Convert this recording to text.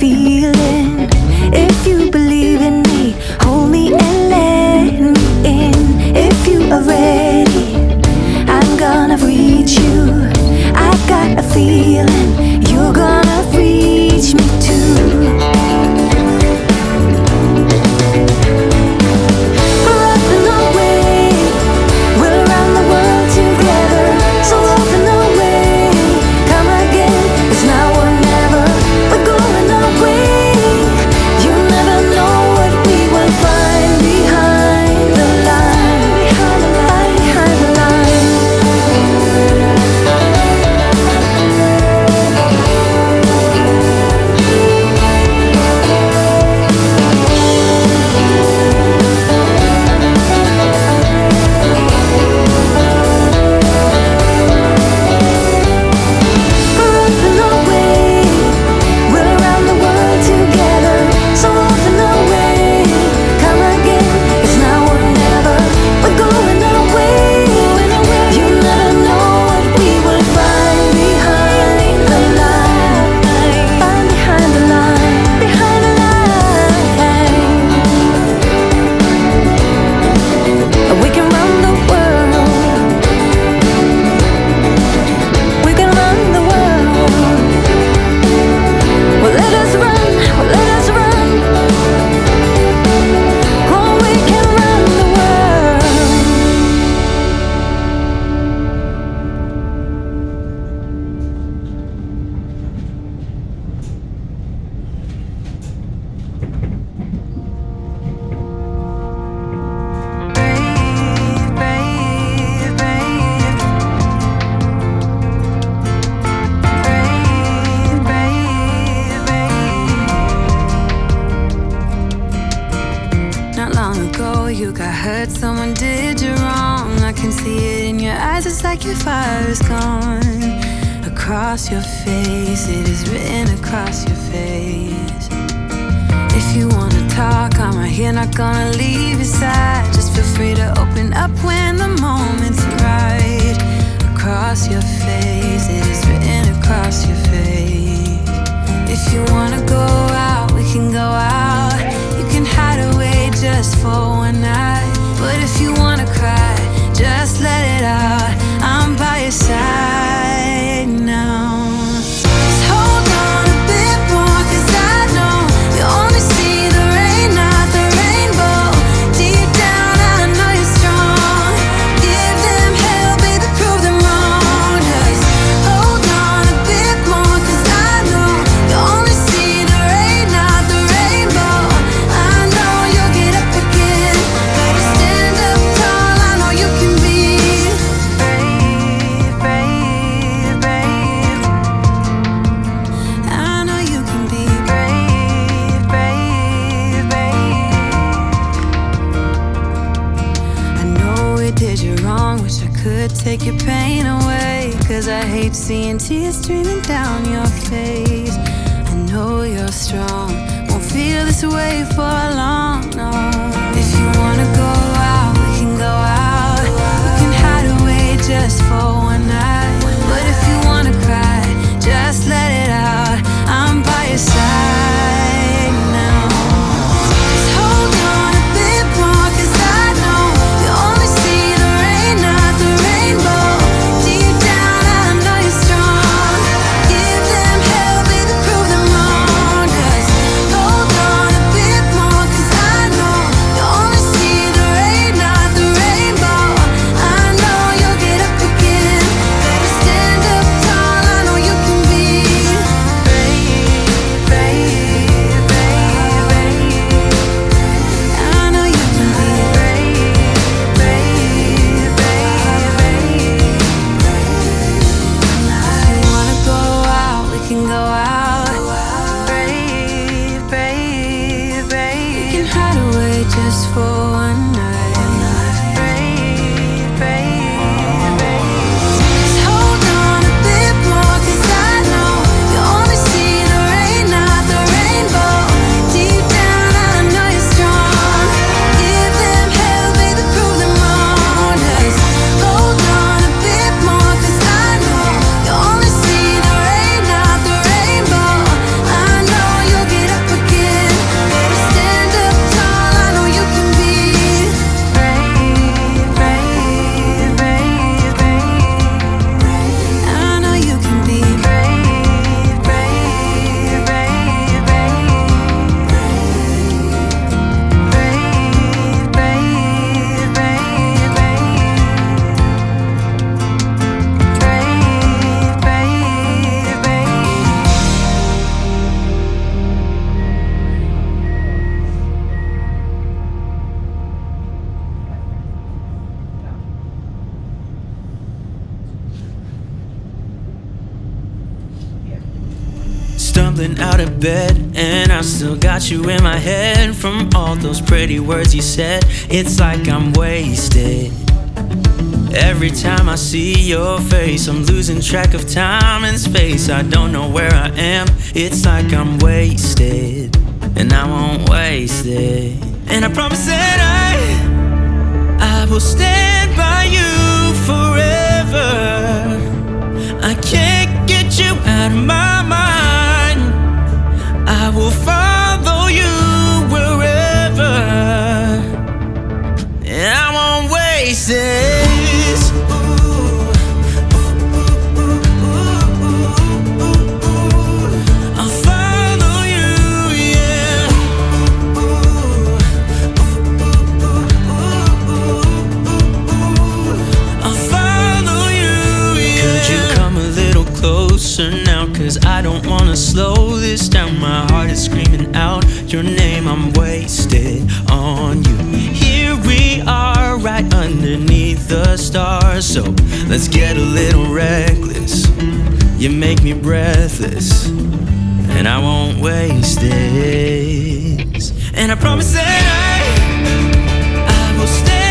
feeling. If you believe in me, hold me and let me in. If you are ready, I'm gonna reach you. I got a feeling you're gonna reach me too. Someone did you wrong. I can see it in your eyes. It's like your fire is gone. Across your face, it is written across your face. If you wanna talk, I'm right here, not gonna leave your side. Just feel free to open up when the moment's right. Across your face, it is written across your face. If you wanna go out, we can go out. You can hide away just for one night. But if you wanna cry, just let it out. I'm by your side now. Just hold on a bit more, 'cause I know you only see the rain, not the rainbow. Deep down, I know you're strong. Give them hell, baby, prove them wrong. Just hold on a bit more, 'cause I know you only see the rain, not the rainbow. I know you'll get up again. Better stand up tall, I know you can be brave, brave, brave. I know you can be brave, brave, brave. I know we did you wrong, wish I could take your pain away. 'Cause I hate seeing tears streaming down your face. I know you're strong, won't feel this way for long, no. If you wanna go out, we can go out. We can hide away just for one night. But if you wanna cry, just let it out. I'm by your side now. Just hold on a bit more, 'cause I know you only see the rain, not the rainbow. Deep down, I know you're strong. Give them hell, baby, prove them wrong. Just hold on a bit more, 'cause I know rolling out of bed, and I still got you in my head from all those pretty words you said. It's like I'm wasted. Every time I see your face, I'm losing track of time and space. I don't know where I am. It's like I'm wasted, and I won't waste it. And I promise that I will stand by you forever. I can't get you out of my mind. I will follow you wherever, and I won't waste it. Now, cause I don't wanna slow this down. My heart is screaming out your name. I'm wasted on you. Here we are, right underneath the stars. So let's get a little reckless. You make me breathless, and I won't waste this. And I promise that I will stay